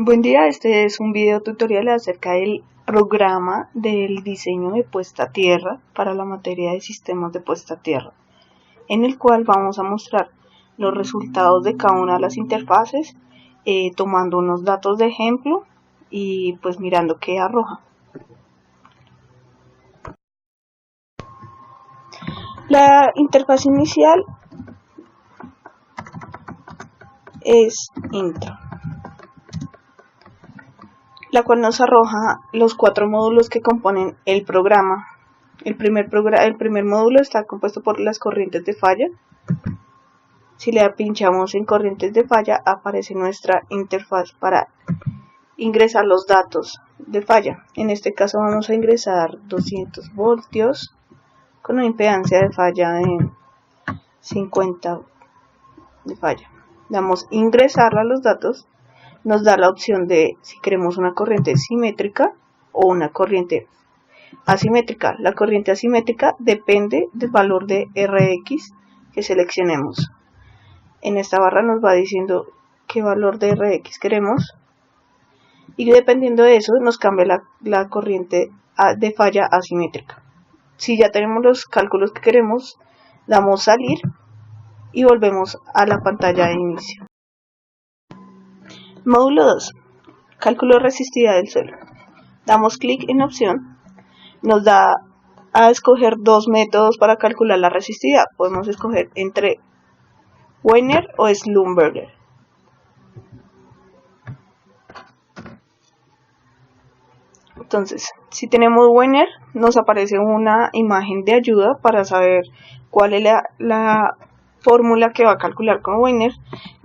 Buen día, este es un video tutorial acerca del programa del diseño de puesta a tierra para la materia de sistemas de puesta a tierra, en el cual vamos a mostrar los resultados de cada una de las interfaces, tomando unos datos de ejemplo y pues mirando qué arroja. La interfaz inicial es intro, la cual nos arroja los 4 módulos que componen el programa. El primer módulo está compuesto por las corrientes de falla. Si le pinchamos en corrientes de falla, aparece nuestra interfaz para ingresar los datos de falla. En este caso vamos a ingresar 200 voltios con una impedancia de falla de 50 de falla. Damos ingresar a los datos. Nos da la opción de si queremos una corriente simétrica o una corriente asimétrica. La corriente asimétrica depende del valor de Rx que seleccionemos. En esta barra nos va diciendo qué valor de Rx queremos y dependiendo de eso nos cambia la corriente de falla asimétrica. Si ya tenemos los cálculos que queremos, damos salir y volvemos a la pantalla de inicio. Módulo 2. Cálculo de resistividad del suelo. Damos clic en opción. Nos da a escoger dos métodos para calcular la resistividad. Podemos escoger entre Wiener o Schlumberger. Entonces, si tenemos Wiener, nos aparece una imagen de ayuda para saber cuál es la fórmula que va a calcular con Wiener,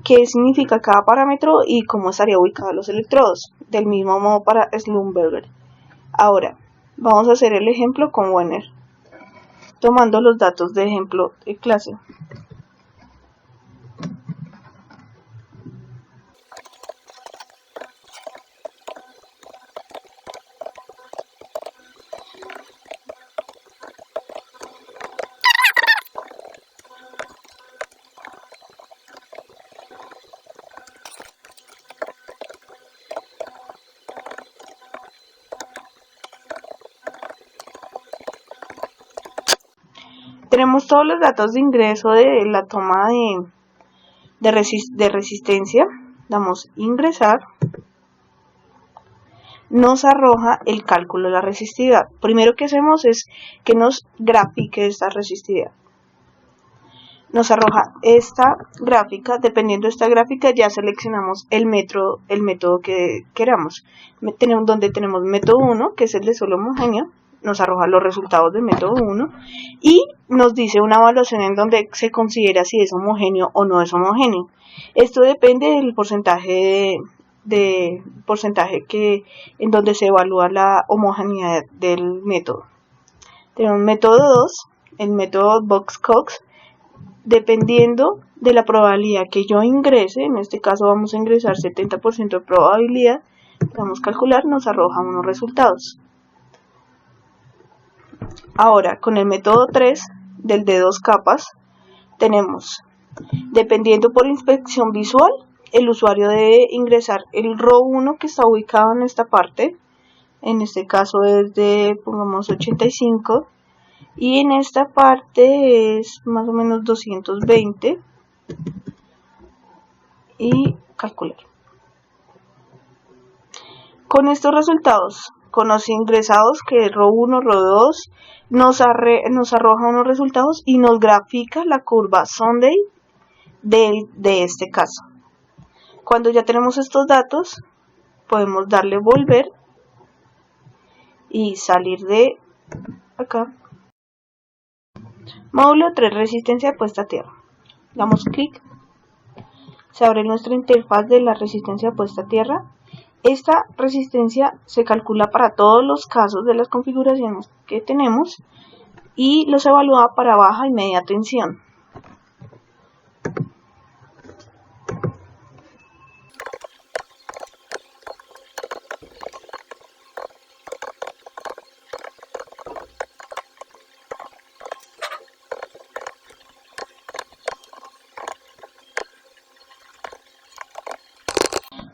qué significa cada parámetro y cómo estaría ubicados los electrodos. Del mismo modo para Schlumberger. Ahora, vamos a hacer el ejemplo con Wiener, tomando los datos de ejemplo de clase. Tenemos todos los datos de ingreso de la toma de resistencia. Damos ingresar. Nos arroja el cálculo de la resistividad. Primero que hacemos es que nos grafique esta resistividad. Nos arroja esta gráfica. Dependiendo de esta gráfica ya seleccionamos el método que queramos. Donde tenemos método 1, que es el de suelo homogéneo. Nos arroja los resultados del método 1 y nos dice una evaluación en donde se considera si es homogéneo o no es homogéneo. Esto depende del porcentaje en donde se evalúa la homogeneidad del método. Tenemos método 2, el método Box-Cox. Dependiendo de la probabilidad que yo ingrese, en este caso vamos a ingresar 70% de probabilidad, vamos a calcular, nos arroja unos resultados. Ahora, con el método 3, del de 2 capas, tenemos, dependiendo por inspección visual, el usuario debe ingresar el row 1 que está ubicado en esta parte, en este caso es de, pongamos 85, y en esta parte es más o menos 220, y calcular. Con estos resultados, con los ingresados, que es row 1, row 2, nos arroja unos resultados y nos grafica la curva Sunday de este caso. Cuando ya tenemos estos datos, podemos darle volver y salir de acá. Módulo 3, resistencia de puesta a tierra. Damos clic. Se abre nuestra interfaz de la resistencia puesta a tierra. Esta resistencia se calcula para todos los casos de las configuraciones que tenemos y los evalúa para baja y media tensión.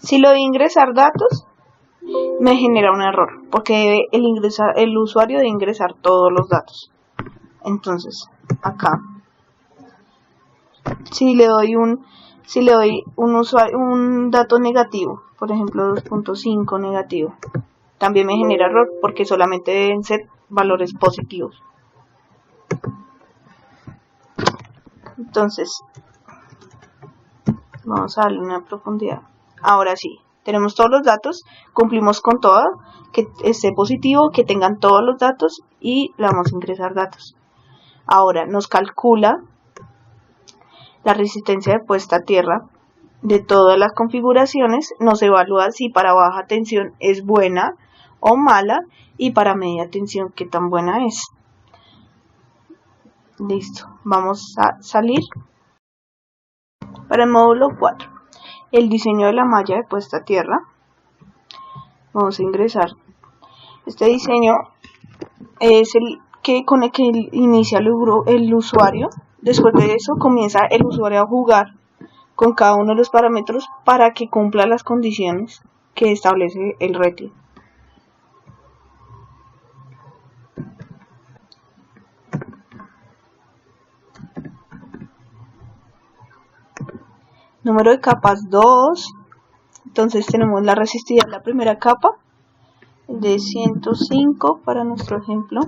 Si lo doy ingresar datos, me genera un error, porque el usuario debe ingresar todos los datos. Entonces, acá, si le doy un dato negativo, por ejemplo 2.5 negativo, también me genera error, porque solamente deben ser valores positivos. Entonces, vamos a darle una profundidad. Ahora sí, tenemos todos los datos, cumplimos con todo, que esté positivo, que tengan todos los datos y le vamos a ingresar datos. Ahora nos calcula la resistencia de puesta a tierra de todas las configuraciones, nos evalúa si para baja tensión es buena o mala y para media tensión qué tan buena es. Listo, vamos a salir. Para el módulo 4, el diseño de la malla de puesta a tierra, vamos a ingresar. Este diseño es el que con el que inicia el usuario. Después de eso comienza el usuario a jugar con cada uno de los parámetros para que cumpla las condiciones que establece el RETI. Número de capas 2. Entonces tenemos la resistividad de la primera capa de 105 para nuestro ejemplo.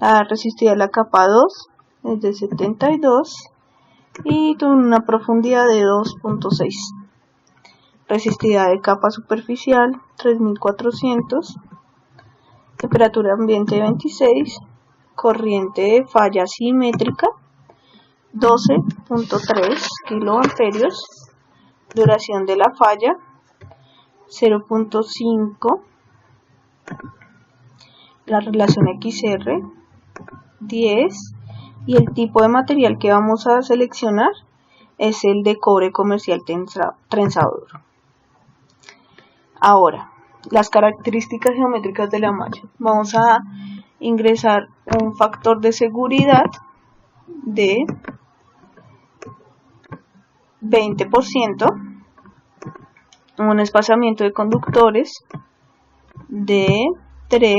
La resistividad de la capa 2 es de 72 y con una profundidad de 2.6. Resistividad de capa superficial 3400. Temperatura ambiente 26. Corriente de falla simétrica 12.3 kiloamperios. Duración de la falla 0.5. La relación XR 10 y el tipo de material que vamos a seleccionar es el de cobre comercial trenzado duro. Ahora, las características geométricas de la malla. Vamos a ingresar un factor de seguridad de 20%, un espaciamiento de conductores de 3,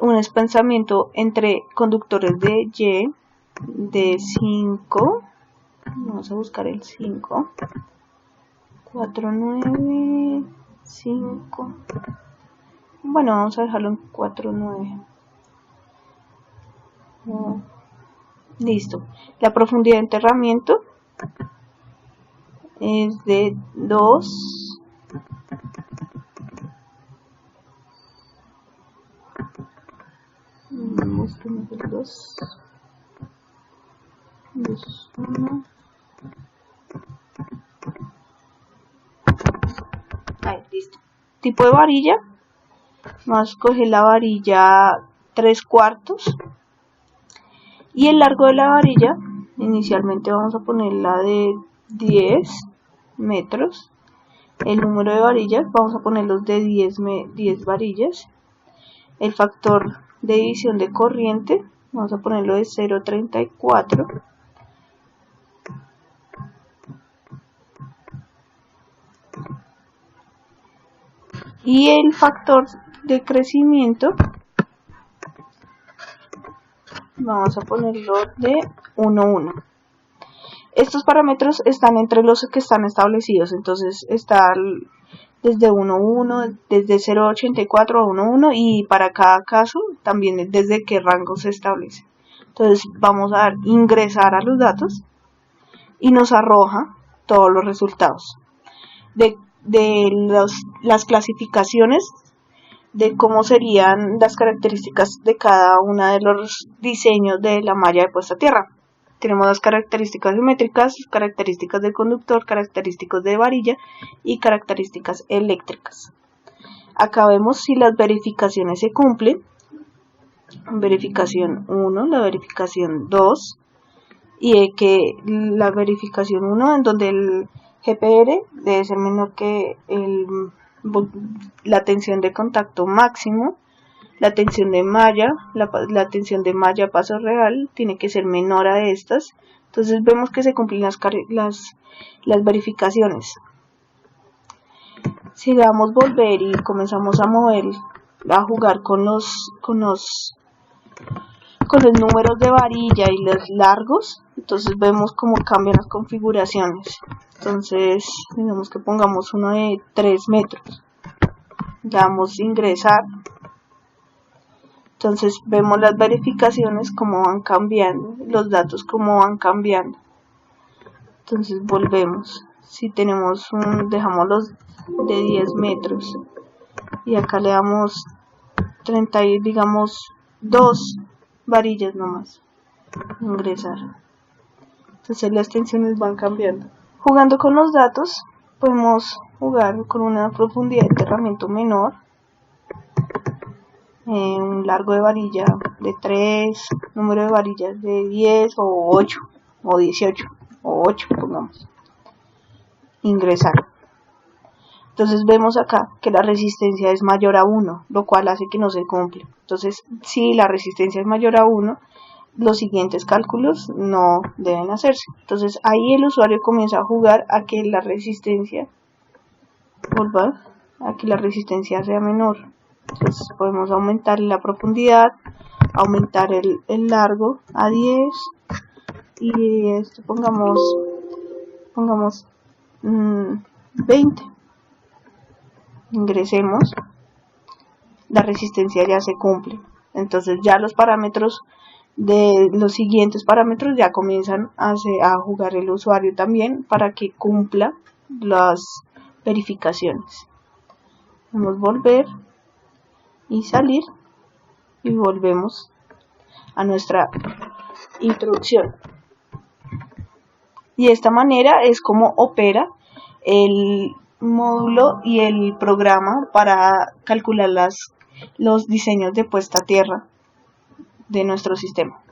un espaciamiento entre conductores de Y de 5, vamos a buscar el 5, 4, 9, 5, bueno, vamos a dejarlo en 4, 9. Listo. La profundidad de enterramiento es de 2. Busquemos el 2. 2, 1. Ahí, listo. Tipo de varilla. Vamos a escoger la varilla 3/4. Y el largo de la varilla, inicialmente vamos a ponerla de 10 metros. El número de varillas, vamos a ponerlos de 10 varillas. El factor de división de corriente, vamos a ponerlo de 0.34. Y el factor de crecimiento, vamos a ponerlo de 1.1. Estos parámetros están entre los que están establecidos, entonces está desde 1.1, desde 0.84 a 1.1 y para cada caso también desde qué rango se establece. Entonces vamos a dar ingresar a los datos y nos arroja todos los resultados de las clasificaciones de cómo serían las características de cada uno de los diseños de la malla de puesta a tierra. Tenemos las características geométricas, características de conductor, características de varilla y características eléctricas. Acá vemos si las verificaciones se cumplen. Verificación 1, la verificación 2 y que la verificación 1 en donde el GPR debe ser menor que la tensión de contacto máximo, la tensión de malla, la tensión de malla paso real tiene que ser menor a estas Entonces vemos que se cumplen las verificaciones. Si le damos volver y comenzamos a mover, a jugar con los números de varilla y los largos, entonces vemos cómo cambian las configuraciones. Entonces, digamos que pongamos uno de 3 metros. Damos ingresar. Entonces vemos las verificaciones cómo van cambiando, los datos cómo van cambiando. Entonces volvemos. Si tenemos dejamos los de 10 metros y acá le damos 30 y digamos 2 varillas nomás. Ingresar. Entonces las tensiones van cambiando. Jugando con los datos podemos jugar con una profundidad de enterramiento menor, un largo de varilla de 3, número de varillas de 10 o 8 o 18 o 8 pongamos. Ingresar. Entonces vemos acá que la resistencia es mayor a 1, lo cual hace que no se cumple. Entonces si la resistencia es mayor a 1, los siguientes cálculos no deben hacerse. Entonces ahí el usuario comienza a jugar a que la resistencia sea menor. Entonces podemos aumentar la profundidad, aumentar el largo a 10 y esto pongamos 20. Ingresemos, la resistencia ya se cumple. Entonces ya los parámetros de los siguientes parámetros ya comienzan a jugar el usuario también para que cumpla las verificaciones. Vamos a volver y salir y volvemos a nuestra introducción. Y de esta manera es como opera el módulo y el programa para calcular los diseños de puesta a tierra de nuestro sistema.